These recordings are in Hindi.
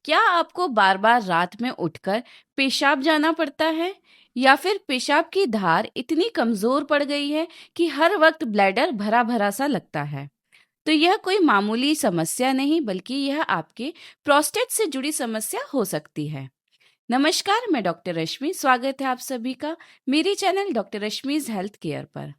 क्या आपको बार बार रात में उठकर पेशाब जाना पड़ता है या फिर पेशाब की धार इतनी कमजोर पड़ गई है कि हर वक्त ब्लैडर भरा भरा सा लगता है? तो यह कोई मामूली समस्या नहीं बल्कि यह आपके प्रोस्टेट से जुड़ी समस्या हो सकती है। नमस्कार, मैं डॉक्टर रश्मि। स्वागत है आप सभी का मेरे चैनल डॉक्टर रश्मिज हेल्थ केयर पर।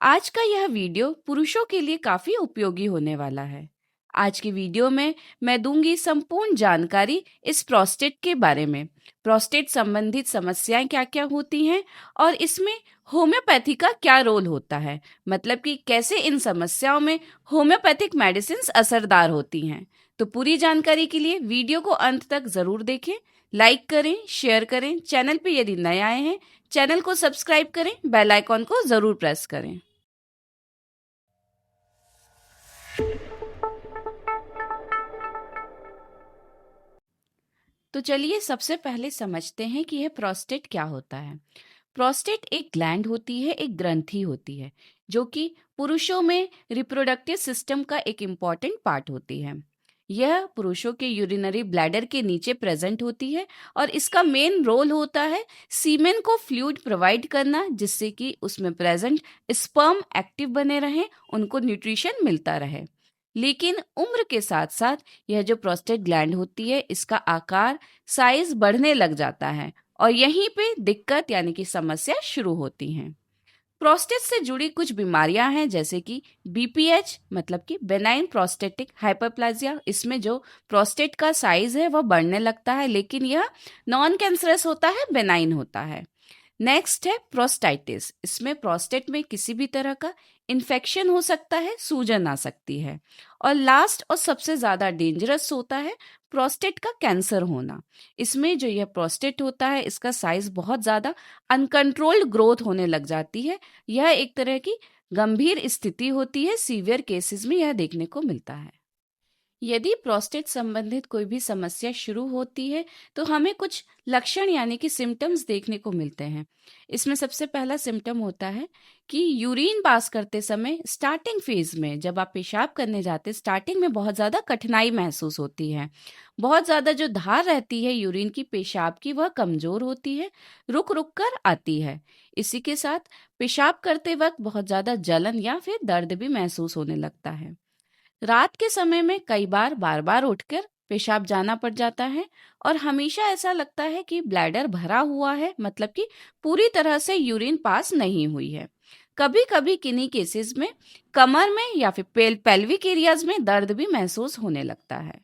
आज का यह वीडियो पुरुषों के लिए काफी उपयोगी होने वाला है। आज की वीडियो में मैं दूंगी संपूर्ण जानकारी इस प्रोस्टेट के बारे में। प्रोस्टेट संबंधित समस्याएं क्या-क्या होती हैं और इसमें होम्योपैथी का क्या रोल होता है, मतलब कि कैसे इन समस्याओं में होम्योपैथिक मेडिसिन्स असरदार होती हैं। तो पूरी जानकारी के लिए वीडियो को अंत तक जरूर देखें, लाइक करें, शेयर करें। चैनल पे यदि नए आए हैं, चैनल को सब्सक्राइब करें, बेल आइकॉन को जरूर प्रेस करें। तो चलिए सबसे पहले समझते हैं कि यह प्रोस्टेट क्या होता है। प्रोस्टेट एक ग्लैंड होती है, एक ग्रंथि होती है, जो कि पुरुषों में रिप्रोडक्टिव सिस्टम का एक इम्पॉर्टेंट पार्ट होती है। यह पुरुषों के यूरिनरी ब्लैडर के नीचे प्रेजेंट होती है और इसका मेन रोल होता है सीमेन को फ्लूइड प्रोवाइड करना, जिससे कि उसमें प्रेजेंट स्पर्म एक्टिव बने रहें, उनको न्यूट्रिशन मिलता रहे। लेकिन उम्र के साथ साथ यह जो प्रोस्टेट ग्लैंड होती है, इसका आकार, साइज बढ़ने लग जाता है और यहीं पे दिक्कत यानी कि समस्या शुरू होती हैं। प्रोस्टेट से जुड़ी कुछ बीमारियां हैं, जैसे कि बीपीएच मतलब कि बेनाइन प्रोस्टेटिक हाइपरप्लाजिया। इसमें जो प्रोस्टेट का साइज है वह बढ़ने लगता है, लेकिन यह नॉन कैंसरस होता है, बेनाइन होता है। नेक्स्ट है प्रोस्टाइटिस। इसमें प्रोस्टेट में किसी भी तरह का इन्फेक्शन हो सकता है, सूजन आ सकती है। और लास्ट और सबसे ज्यादा डेंजरस होता है प्रोस्टेट का कैंसर होना। इसमें जो यह प्रोस्टेट होता है, इसका साइज बहुत ज्यादा अनकंट्रोल्ड ग्रोथ होने लग जाती है। यह एक तरह की गंभीर स्थिति होती है, सीवियर केसेस में यह देखने को मिलता है। यदि प्रोस्टेट संबंधित कोई भी समस्या शुरू होती है तो हमें कुछ लक्षण यानी कि सिम्टम्स देखने को मिलते हैं। इसमें सबसे पहला सिम्टम होता है कि यूरिन पास करते समय स्टार्टिंग फेज में, जब आप पेशाब करने जाते हैं, स्टार्टिंग में बहुत ज़्यादा कठिनाई महसूस होती है। बहुत ज़्यादा जो धार रहती है यूरिन की, पेशाब की, वह कमज़ोर होती है, रुक रुक कर आती है। इसी के साथ पेशाब करते वक्त बहुत ज़्यादा जलन या फिर दर्द भी महसूस होने लगता है। रात के समय में कई बार बार बार उठकर पेशाब जाना पड़ जाता है और हमेशा ऐसा लगता है कि ब्लैडर भरा हुआ है, मतलब कि पूरी तरह से यूरिन पास नहीं हुई है। कभी कभी किन्हीं केसेस में कमर में या फिर पेल्विक एरियाज में दर्द भी महसूस होने लगता है।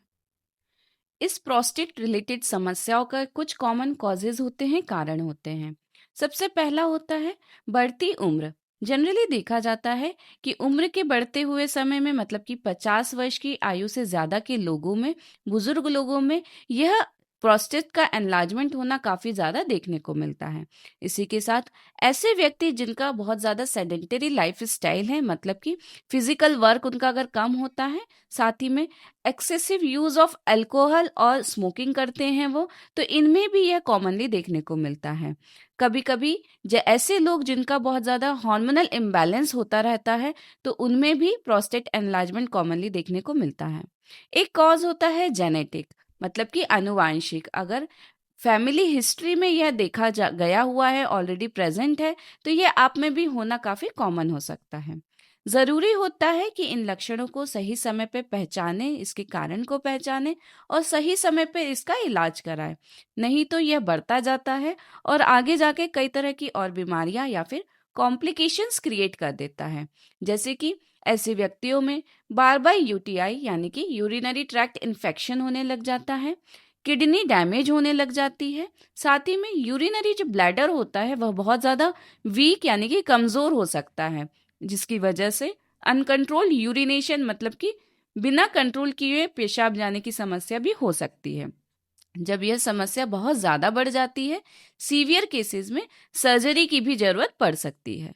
इस प्रोस्टेट रिलेटेड समस्याओं का कुछ कॉमन कॉजेज होते हैं, कारण होते हैं। सबसे पहला होता है बढ़ती उम्र। जनरली देखा जाता है कि उम्र के बढ़ते हुए समय में, मतलब कि 50 वर्ष की आयु से ज्यादा के लोगों में, बुजुर्ग लोगों में, यह प्रोस्टेट का एनलार्जमेंट होना काफी ज्यादा देखने को मिलता है। इसी के साथ ऐसे व्यक्ति जिनका बहुत ज्यादा सेडेंटरी लाइफ स्टाइल है, मतलब कि फिजिकल वर्क उनका अगर कम होता है, साथ ही में एक्सेसिव यूज ऑफ अल्कोहल और स्मोकिंग करते हैं वो, तो इनमें भी यह कॉमनली देखने को मिलता है। कभी कभी ऐसे लोग जिनका बहुत ज़्यादा हार्मोनल इम्बैलेंस होता रहता है, तो उनमें भी प्रोस्टेट एनलार्जमेंट कॉमनली देखने को मिलता है। एक कॉज होता है जेनेटिक, मतलब कि अनुवांशिक। अगर फैमिली हिस्ट्री में यह देखा गया हुआ है, ऑलरेडी प्रेजेंट है, तो यह आप में भी होना काफ़ी कॉमन हो सकता है। ज़रूरी होता है कि इन लक्षणों को सही समय पे पहचानें, इसके कारण को पहचानें और सही समय पे इसका इलाज कराएं। नहीं तो यह बढ़ता जाता है और आगे जाके कई तरह की और बीमारियां या फिर कॉम्प्लिकेशंस क्रिएट कर देता है। जैसे कि ऐसे व्यक्तियों में बार बार यूटीआई यानी कि यूरिनरी ट्रैक्ट इन्फेक्शन होने लग जाता है, किडनी डैमेज होने लग जाती है। साथ ही में यूरिनरी जो ब्लैडर होता है वह बहुत ज़्यादा वीक यानी कि कमज़ोर हो सकता है, जिसकी वजह से अनकंट्रोल्ड यूरिनेशन, मतलब कि बिना कंट्रोल किए पेशाब जाने की समस्या भी हो सकती है। जब यह समस्या बहुत ज़्यादा बढ़ जाती है, सीवियर केसेस में सर्जरी की भी जरूरत पड़ सकती है।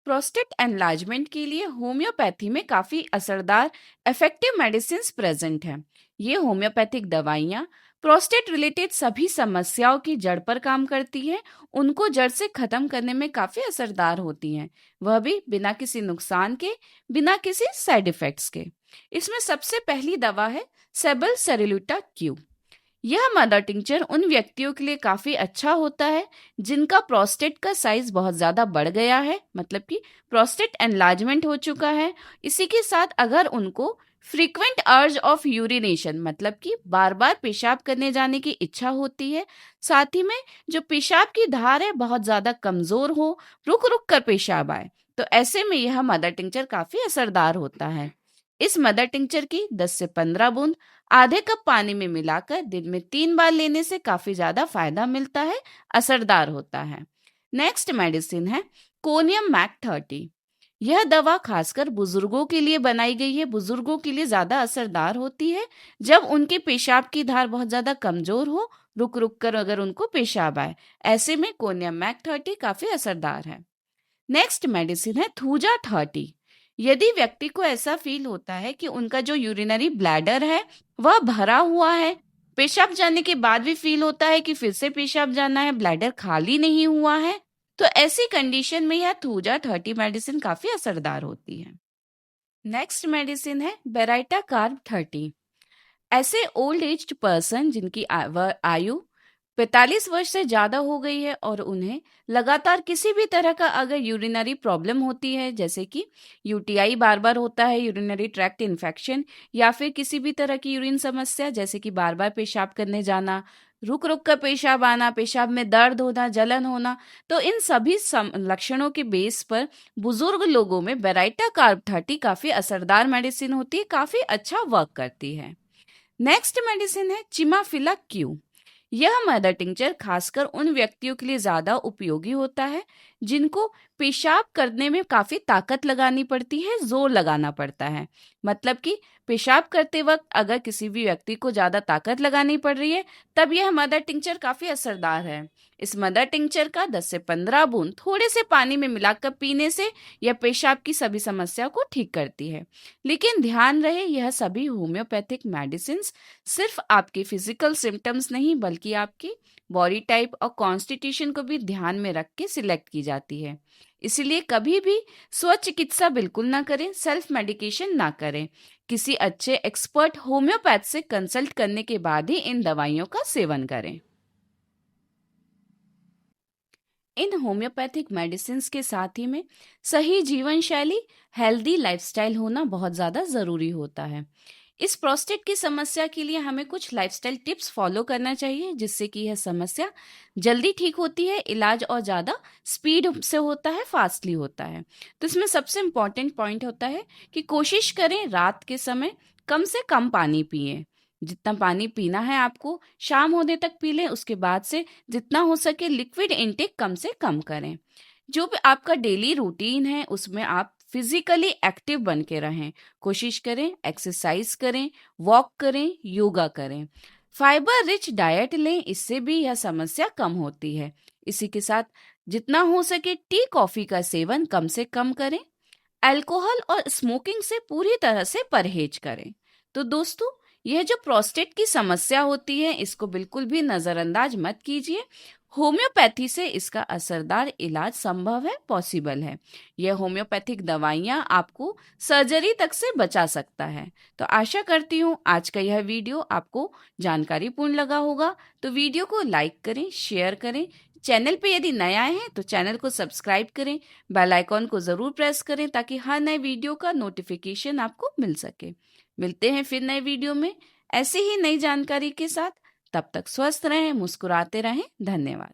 प्रोस्टेट एनलार्जमेंट के लिए होम्योपैथी में काफ़ी असरदार इफेक्टिव मेडिसिन प्रेजेंट हैं। ये होम्योपैथिक दवाइयाँ प्रोस्टेट रिलेटेड सभी समस्याओं की जड़ पर काम करती है, उनको जड़ से खत्म करने में काफ़ी असरदार होती हैं, वह भी बिना किसी नुकसान के, बिना किसी साइड इफ़ेक्ट्स के। इसमें सबसे पहली दवा है सेबल सेरुलुटा क्यू। यह मदर टिंचर उन व्यक्तियों के लिए काफी अच्छा होता है जिनका प्रोस्टेट का साइज बहुत ज्यादा बढ़ गया है, मतलब कि प्रोस्टेट एनलार्जमेंट हो चुका है। इसी के साथ अगर उनको फ्रीक्वेंट अर्ज ऑफ यूरिनेशन, मतलब कि बार बार पेशाब करने जाने की इच्छा होती है, साथ ही में जो पेशाब की धार है बहुत ज्यादा कमजोर हो, रुक रुक कर पेशाब आए, तो ऐसे में यह मदर टिंचर काफी असरदार होता है। इस मदर टिंचर की 10 से 15 बूंद आधे कप पानी में मिलाकर दिन में 3 बार लेने से काफी ज्यादा फायदा मिलता है, असरदार होता है। नेक्स्ट मेडिसिन है कोनियम मैक 30। यह दवा खासकर बुजुर्गों के लिए बनाई गई है, बुजुर्गों के लिए ज्यादा असरदार होती है जब उनके पेशाब की धार बहुत ज्यादा कमजोर हो, रुक रुक कर अगर उनको पेशाब आए, ऐसे में कोनियम मैक 30 काफी असरदार है। नेक्स्ट मेडिसिन है थूजा 30। यदि व्यक्ति को ऐसा फील होता है कि उनका जो यूरिनरी ब्लैडर है वह भरा हुआ है, पेशाब जाने के बाद भी फील होता है कि फिर से पेशाब जाना है, ब्लैडर खाली नहीं हुआ है, तो ऐसी कंडीशन में यह थूजा 30 मेडिसिन काफी असरदार होती है। नेक्स्ट मेडिसिन है बेराइटा कार्ब 30। ऐसे ओल्ड एज्ड पर्सन जिनकी आयु 45 वर्ष से ज्यादा हो गई है और उन्हें लगातार किसी भी तरह का अगर यूरिनरी प्रॉब्लम होती है, जैसे कि यूटीआई बार बार होता है, यूरिनरी ट्रैक्ट इन्फेक्शन, या फिर किसी भी तरह की यूरिन समस्या जैसे कि बार बार पेशाब करने जाना, रुक रुक कर पेशाब आना, पेशाब में दर्द होना, जलन होना, तो इन सभी लक्षणों के बेस पर बुजुर्ग लोगों में बेराइटा कार्ब 30 काफी असरदार मेडिसिन होती है, काफी अच्छा वर्क करती है। नेक्स्ट मेडिसिन है चिमाफिला क्यू। यह मदर टिंचर खासकर उन व्यक्तियों के लिए ज्यादा उपयोगी होता है जिनको पेशाब करने में काफी ताकत लगानी पड़ती है, जोर लगाना पड़ता है। मतलब कि पेशाब करते वक्त अगर किसी भी व्यक्ति को ज्यादा ताकत लगानी पड़ रही है, तब यह मदर टिंचर काफी असरदार है। इस मदर टिंचर का 10 से 15 बूंद थोड़े से पानी में मिलाकर पीने से यह पेशाब की सभी समस्या को ठीक करती है। लेकिन ध्यान रहे, यह सभी होम्योपैथिक मेडिसिन सिर्फ आपके फिजिकल सिम्टम्स नहीं बल्कि आपकी बॉडी टाइप और कॉन्स्टिट्यूशन को भी ध्यान में रख के सिलेक्ट की जाती है। इसीलिए कभी भी स्व चिकित्सा बिल्कुल ना करें, सेल्फ मेडिकेशन ना करें। किसी अच्छे एक्सपर्ट होम्योपैथ से कंसल्ट करने के बाद ही इन दवाइयों का सेवन करें। इन होम्योपैथिक मेडिसिन के साथ ही में सही जीवन शैली, हेल्दी लाइफस्टाइल होना बहुत ज़्यादा ज़रूरी होता है। इस प्रोस्टेट की समस्या के लिए हमें कुछ लाइफस्टाइल टिप्स फॉलो करना चाहिए जिससे कि यह समस्या जल्दी ठीक होती है, इलाज और ज़्यादा स्पीड से होता है, फास्टली होता है। तो इसमें सबसे इम्पॉर्टेंट पॉइंट होता है कि कोशिश करें रात के समय कम से कम पानी पिए। जितना पानी पीना है आपको शाम होने तक पी लें, उसके बाद से जितना हो सके लिक्विड इनटेक कम से कम करें। जो भी आपका डेली रूटीन है उसमें आप फिजिकली एक्टिव बन के रहें, कोशिश करें एक्सरसाइज करें, वॉक करें, योगा करें, फाइबर रिच डाइट लें, इससे भी यह समस्या कम होती है। इसी के साथ जितना हो सके टी कॉफी का सेवन कम से कम करें, अल्कोहल और स्मोकिंग से पूरी तरह से परहेज करें। तो दोस्तों, यह जो प्रोस्टेट की समस्या होती है इसको बिल्कुल भी नजरअंदाज मत कीजिए। होम्योपैथी से इसका असरदार इलाज संभव है, पॉसिबल है। यह होम्योपैथिक दवाइयाँ आपको सर्जरी तक से बचा सकता है। तो आशा करती हूँ आज का यह वीडियो आपको जानकारीपूर्ण लगा होगा। तो वीडियो को लाइक करें, शेयर करें, चैनल पे यदि नए आए हैं तो चैनल को सब्सक्राइब करें, बेल आइकॉन को ज़रूर प्रेस करें ताकि हर नए वीडियो का नोटिफिकेशन आपको मिल सके। मिलते हैं फिर नए वीडियो में ऐसे ही नई जानकारी के साथ। तब तक स्वस्थ रहें, मुस्कुराते रहें। धन्यवाद।